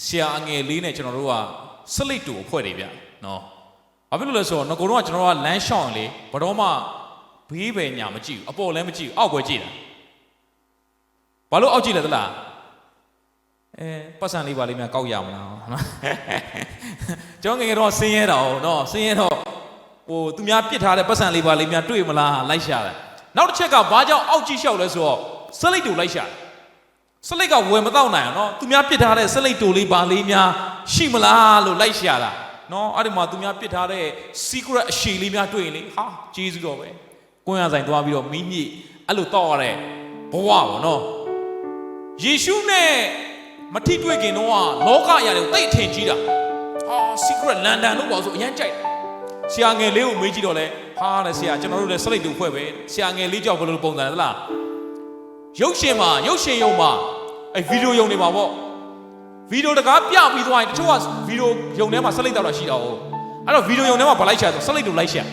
sia ange line generoa select to poi no abilo so no go generoa land shong le bodoma bibe nya ma ji apo le ma ji aw kwe ji la ba lo aw ji le tala pasan li ba le mya kaw ya ma la chong nge ro sin ye da no sin ye do ho tu mya pit tha de pasan li ba le mya twei ma la lai sha la nawတစ်ချက်ကဘာကြောင့်အောက်ကြီးလျှောက်လဲဆိုတော့စလိတ်တူလိုက်ရှာစလိတ်ကဝယ်မတော့နိုင်အောင်နော်သူများပစ်ထားတဲ့စလိတ်တူလေးပါလေးများရှိမလားလို့လိုက်ရှာတာနော်အဲ့ဒီမှာသူများပစ်ထားတဲ့ secret အရှိလေးများတွေ့ရင်လေဟာကျေးဇူးတော်ပဲကွန်းရဆိုင်သွားပြီးတော့မိမိအဲ့လိုတော့ရတဲ့ဘဝပေါ့နော်ယေရှုနဲ့မထိတွေ့ခင်တော့လောကရာတွေကိုတိတ်ထင်ကြီးတာဟာ secret လန်ဒန်လို့ပေါ့ဆိုအရန်ကြိုက်ဆရာငယ်လေးကိုမေးကြည့်တော့လေဟာတဲ့ဆရာကျွန်တော်တို့လည်းစလိတ်တူဖွဲ့ပဲဆရာငယ်လေးကြောက်ဘယ်လိုပုံစံလဲလားရုပ်ရှင်ရုံမှာအဲ့ဗီဒီယိုရုံတွေမှာပေါ့ဗီဒီယိုတကားပြပြီးသွားရင်တချို့ကဗီဒီယိုရုံထဲမှာစလိတ်တောက်တာရှိတာဟုတ်အဲ့တော့ဗီဒီယိုရုံထဲမှာဗလိုက်ချာဆိုစလိတ်တူလိုက်ရှာ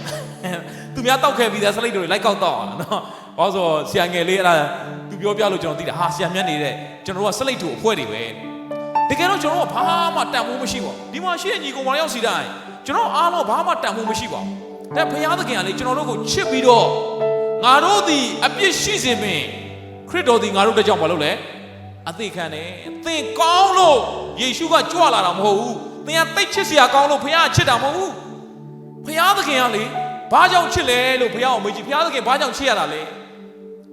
သူများတောက်ခဲ့ပြီးသားစလိတ်တူတွေလိုက်ကောက်တော့နော်ဘာလို့ဆိုဆရာငယ်လေးအဲ့ဒါသူပြောပြလို့ကျွန်တော်သိတာဟာဆရာမြတ်နေတဲ့ကျွန်တော်တို့ကစလိတ်တူအဖွဲတွေပဲတကယ်တော့ကျွန်တော်တို့ကဘာမှတန်ဖိုးမရှိပါဘူးဒီမှာရှိတဲ့ညီကောင်မရောက်စီတိုင်းကျွန်တော်အားလုံးဘာမှတန်ဖိုးမရှိပါဘူးဒါဘုရားသခင်ကလေကျွန်တော်တို့ကိုချစ်ပြီးတော့ငါတို့ဒီအပြစ်ရှိစေမင်းခရစ်တော်ဒီငါတို့တကြောင်မလုပ်လဲအသေးခံတယ်သင်ကောင်းလို့ယေရှုကကြွလာတာမဟုတ်ဘူးသင်ကတိတ်ချစ်စရာကောင်းလို့ဘုရားချစ်တာမဟုတ်ဘူးဘုရားသခင်ကလေဘာကြောင့်ချစ်လဲလို့ဘုရားကိုမေးကြည့်ဘုရားသခင်ဘာကြောင့်ချစ်ရတာလဲ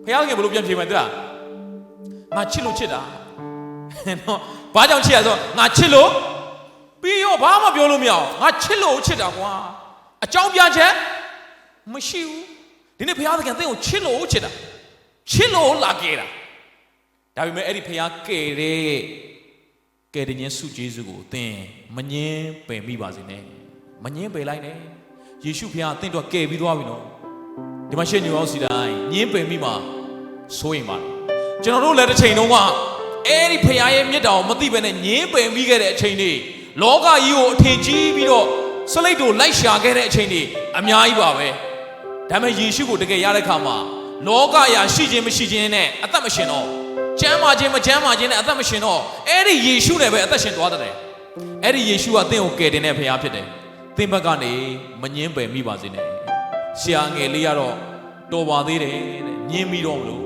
ဘုရားသခင်ဘယ်လိုပြန်ဖြေမှန်းသိလားငါချစ်လို့ချစ်တာနော်ဘာကြောင့်ချစ်ရဆိုငါချစ်လို့ပြီးရောဘာမှပြောလို့မရအောင်ငါချစ်လို့ချစ်တာကွာအကြောင်းပြချက်မရှိဘူးဒီနေ့ဘုရားသခင်သင်ကိုချစ်လို့ချစ်တာချစ်လို့လာခဲ့တာဒါပေမဲ့အဲ့ဒီဘုရားကယ်တဲ့ခြင်းစုကျေးဇူးကိုသင်မငင်းပယ်မိပါစေနဲ့မငင်းပယ်လိုက်နဲ့ယေရှုဘုရားသင်တို့ကယ်ပြီးသွားပြီနော်ဒီမှာရှေ့ညောင်းစီတိုင်းငင်းပယ်မိမှာစိုးရင်ပါကျွန်တော်တို့လည်းတစ်ချိန်လုံးကအဲ့ဒီဘုရားရဲ့မြတ်တော်ကိုမသိဘဲနဲ့ငင်းပယ်မိခဲ့တဲ့အချိန်တွေလောကကြီးကိုအထင်ကြီးပြီးတော့စလိတ်တို့လိုက်ရှာခဲ့တဲ့အချိန်တွေအများကြီးပါပဲဒါပေမဲ့ယေရှုကိုတကယ်ရတဲ့အခါမှာလောကရာရှိခြင်းမရှိခြင်းနဲ့အသက်မရှင်တော့ကျမ်းမာခြင်းမကျမ်းမာခြင်းနဲ့အသက်မရှင်တော့အဲ့ဒီယေရှုနဲ့ပဲအသက်ရှင်သွားတယ်အဲ့ဒီယေရှုကသင်ကိုကယ်တင်တဲ့ဘုရားဖြစ်တယ်သင်ဘက်ကနေမငင်းပယ်မိပါစေနဲ့ဆရာငယ်လေးကတော့တော်ပါသေးတယ်တဲ့ညင်းပြီးတော့မလို့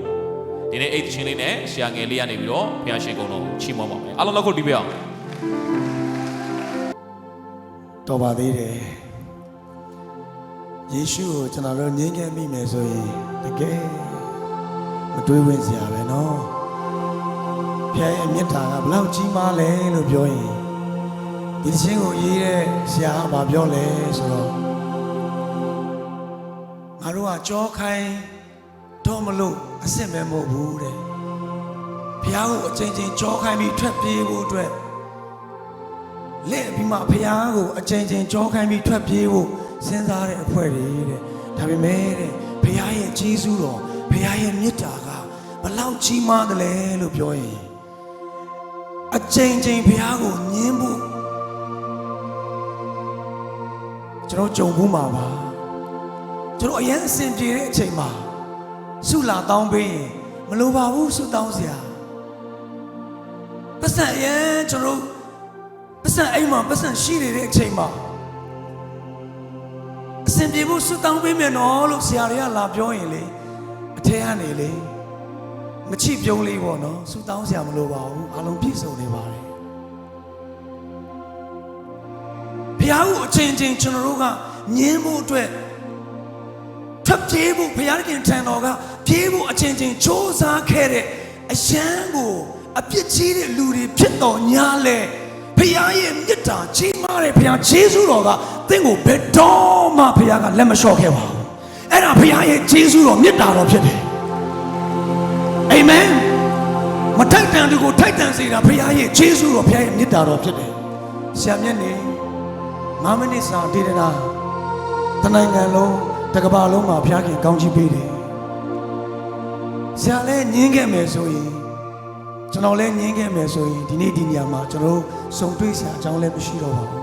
ဒီနေ့အဲ့ဒီချင်းလေးနဲ့ဆရာငယ်လေးကနေပြီးတော့ဘုရားရှင်ကုန်းတော်ချီးမွမ်းပါမယ်အားလုံးလက်ခုပ်တီးပြအောင်တော်ပါသေးတယ်ယေရှုကိုကျွန်တော်တို့ငြင်းခဲ့မိမယ်ဆိုရင်တကယ်မတွေးဝင်စရာပဲနော်ဖခင်ရဲ့မြတ်တာကဘလောက်ကြီးမားလဲလို့ပြောရင်ဒီသင်းကိုရေးတဲ့ဆရာကပြောလဲဆိုတော့ငါတို့ကကြောခိုင်းတော့မလို့အစ်စ်ပဲမဟုတ်ဘူးတဲ့ဖခင်ကိုအချိန်ချင်းကြောခိုင်းပြီးထွက်ပြေးဖို့အတွက်လက်ပြီးမှဖခင်ကိုအချိန်ချင်းကြောခိုင်းပြီးထွက်ပြေးဖို့စဉ်းစားတဲ့အဖွဲ့တွေတဲ့ဒါပေမဲ့တဲ့ဖခင်ရဲ့ဂျေဇုတော်ဖခင်ရဲ့မြတ်တာကဘလောက်ကြီးမားတယ်လဲလို့ပြောရင်အချိန်ချင်းဖခင်ကိုညှင်းဖို့ကျွန်တော်ကြုံဘူးမှာပါကျွန်တော်အရင်အစဉ်ပြေတဲ့အချိန်မှာဆုလာတောင်းပေးရင်မလိုပါဘူးဆုတောင်းစရာပတ်စံအရင်ကျွန်တော်ပတ်စံအိမ်မှာပတ်စံရှိနေတဲ့အချိန်မှာအစဉ်ပြေဖို့ဆုတောင်းပေးမယ်နော်လို့ဆရာတွေကလာပြောရင်လေအထက်ကနေလေမချိပြုံးလေးပေါ့နော်ဆုတောင်းစရာမလိုပါဘူးအားလုံးပြည့်စုံနေပါတယ်ဘုရားကိုအချင်းချင်းကျွန်တော်တို့ကညင်းဖို့အတွက်ထပ်ပြေးဖို့ဘုရားခင်ထံတော်ကပြေးဖို့အချင်းချင်းစူးစမ်းခဲ့တဲ့အယံကိုအပြစ်ကြီးတဲ့လူတွေဖြစ်တော်ညာလဲဘုရားရဲ့မြတ်တာကြီးမားတဲ့ဘုရားဂျေဇုတော်ကသင်ကိုဘယ်တော့မှဘုရားကလက်မလျှော့ခဲ့ပါဘူးအဲ့ဒါဘုရားရဲ့ဂျေဇုတော်မြတ်တာတော်ဖြစ်တယ်အာမင်မထိုက်တန်သူကိုထိုက်တန်စေတာဘုရားရဲ့ဂျေဇုတော်ဘုရားရဲ့မြတ်တာတော်ဖြစ်တယ်ဆရာမြတ်နေ9မိနစ်စာတည်တာတနိုင်ငံလုံးတကဘာလုံးမှာဘုရားခင်ကောင်းချီးပေးတယ်ဆရာလည်းညင်းခဲ့မယ်ဆိုရင်ကျွန်တော်လည်းညင်းခဲ့မယ်ဆိုရင်ဒီနေ့ဒီနေရာမှာကျွန်တော်စုံတွေ့စရာအကြောင်းလည်းမရှိတော့ပါဘူး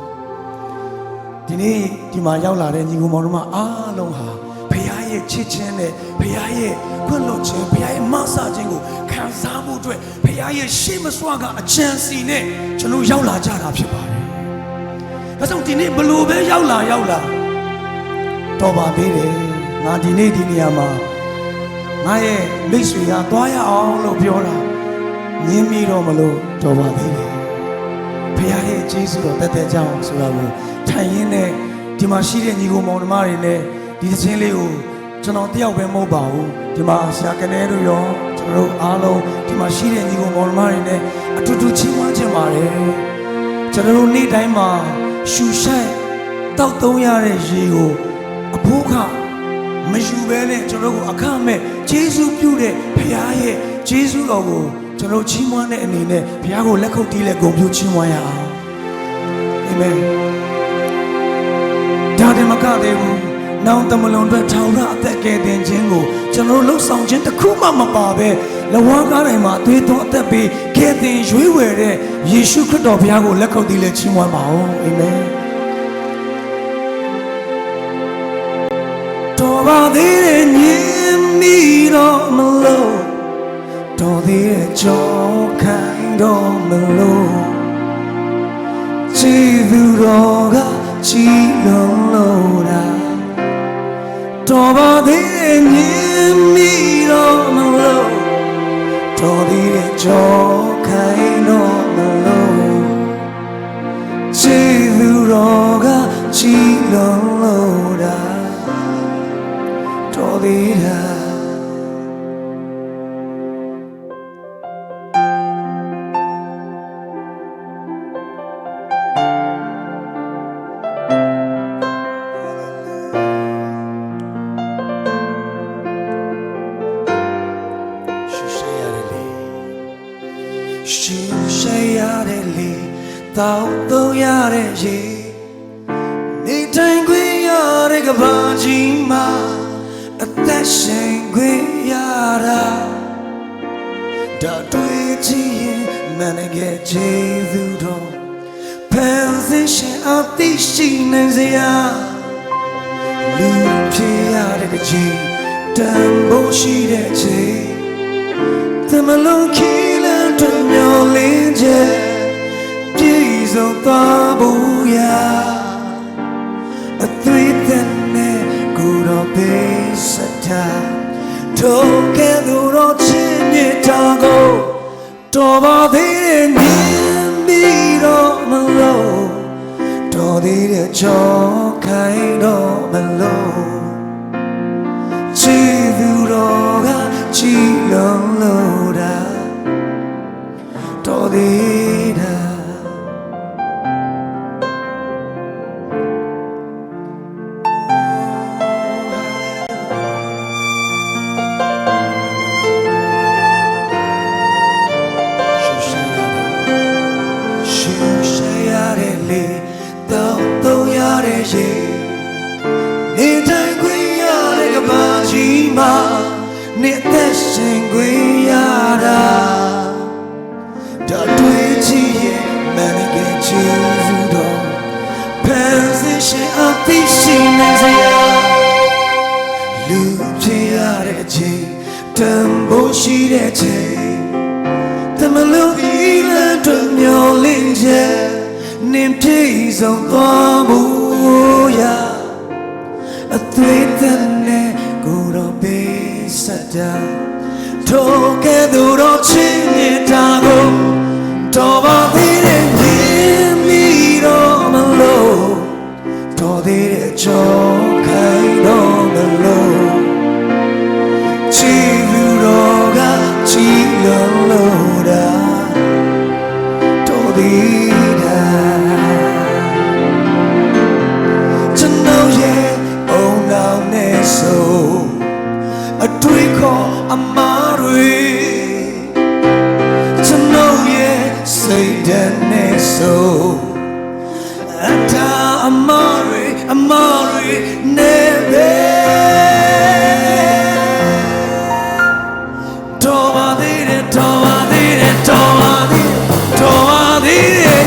ဒီနေ့ဒီမှာရောက်လာတဲ့ညီကောင်မောင်တို့အားလုံးဟာဘုရား ရဲ့ချစ်ခြင်းနဲ့ဘုရားရဲ့ခွင့်လွှတ်ခြင်းဘုရားရဲ့မဆာခြင်းကိုခံစားမှုအတွက်ဘုရားရဲ့ရှေ့မစွာကအချမ်းစီနဲ့ကျွန်တော်ရောက်လာကြတာဖြစ်ပါတယ်။ဒါကြောင့်ဒီနေ့ဘလို့ပဲရောက်လာတော်ပါသေးတယ်။ငါဒီနေ့ဒီနေရာမှာငါရဲ့မိတ်ဆွေကသွားရအောင်လို့ပြောတာညင်းမိတော့မလို့တော်ပါသေးတယ်။ဘုရားရဲ့ကျေးဇူးတော်တက်ကြောင်းဆိုတာကိုထိုင်ရင်းနဲ့ဒီမှာရှိတဲ့ညီကိုမောင်နှမတွေနဲ့ဒီသင်းလေးကိုကျွန်တော်တယောက်ပဲမဟုတ်ပါဘူးဒီမှာဆရာကနေတို့ရောကျွန်တော်တို့အားလုံးဒီမှာရှိတဲ့ညီကိုမောင်နှမတွေနဲ့အတူတူချီးမွမ်းခြင်းပါတယ်ကျွန်တော်တို့နေ့တိုင်းမှာရှူဆိုင်တောက်သုံးရတဲ့ရေကိုအဖိုးခမယူဘဲနဲ့ကျွန်တော်တို့အခမဲ့ကျေးဇူးပြုတဲ့ဘုရားရဲ့ကျေးဇူးတော်ကိုကျွန်တော်ချီးမွမ်းတဲ့အနေနဲ့ဘုရားကိုလက်ခုပ်တီးလက်ဂုဏ်ပြုချီးမွမ်းရအောင်အာမင်ဒါတည်းမကသေးဘူးနောင်တမလွန်အတွက်ထောင်ရအသက်ကယ်တင်ခြင်းကိုကျွန်တော်လှုပ်ဆောင်ခြင်းတစ်ခုမှမပါပဲလဝါကားတိုင်းမှာအသွေးသွန်းအသက်ပေးကယ်တင်ရွေးဝယ်တဲ့ယေရှုခရစ်တော်ဘုရားကိုလက်ခုပ်တီးလက်ချီးမွမ်းပါဦးအာမင်တော်ပါသေးတဲ့ညင်မီတော့မလို့တော်သေးတဲ့ကြောခိုင်းတော့မလို့ခြေသူတော်ကချီလုံးလို့တာတော်ပါသေးတဲ့ညင်မီတော့မလို့တော်သေးတဲ့ကြောခိုင်းတော့မလို့ခြေသူတော်ကချီလုံးလို့တာတော်သေးတာတောက်တော့ရတဲ့ရေနေတိုင်ခွင့်ရတဲ့ကဘာကြီးမှာအသက်ရှင်ခွင့်ရတာဒါတွေ့ကြည့်ရင်မနကဲခြေသူတော်ဖန်ဆင်းရှင်အသိရှိနေစရာလူဖြစ်ရတဲ့ချိန်တန်ဖို့ရှိတဲ့ချိန်သမလုံးခီးလန်းတွင်မျောလင်းချက်ပြေဆုံးသွားဖို့ရာအသွေးသက်နဲ့ကိုယ်တော်ပေးစတာထိုကဲ့သို့တော်ချင်းမြတ်တာကိုတော်ပါသေးတဲ့ညင်ပြီးတော့မလို့တော်သေးတဲ့ချောခိုင်းတော့မလို့ချီသူတော်ကချီလုံးလို့တာတော်သေးတာနေတိုင်ခွင့်ရတဲ့ကဘာကြီးမှာနေသက်ရှင်ခွင့်ရတာဒါတွေ့ကြည့်ရင်မန်ကဲချူစုတော်ဖန်ဆင်းရှင်အသိရှိနေစရာလူဖြစ်ရတဲ့ချိန်တန်ဖို့ရှိတဲ့ချိန်တမလို့ဒီလမ်းတွင်မျောလင်းချက်နင်ပြေဆုံးသွားဖို့ရာအသွေးသက်နဲ့ကိုယ်တော်ပေးစတာထိုကဲ့သို့တော်ချင်းမြတ်တာကိုတော်ပါသေးတဲ့ညင်မီတော့မလို့တော်သေးတဲ့ကြောခိုင်းတော့မလို့ချီလူတော်ကချီလုံးလို့တာတော်သေးတာကျွန်တော်ရဲ့အုံနောက်နဲ့ဆိုအတွေ့ခေါ်အမားတွေကျွန်တော်ရဲ့စိတ်ဓာတ်နဲ့ဆိုအတားအမားတွေနဲ့ပဲတော်ပါသေးတယ်တော်ပါသေးတယ်တော်ပါသေးတယ်တော်ပါသေးတယ်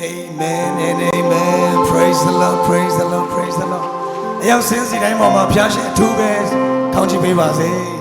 Amen and amen. Praise the Lord, praise the Lord, praise the Lord. အရောက်စင်းစီတိုင်းပေါ်မှာဖျားရှင်အထူးပဲကောင်းချီးပေးပါစေ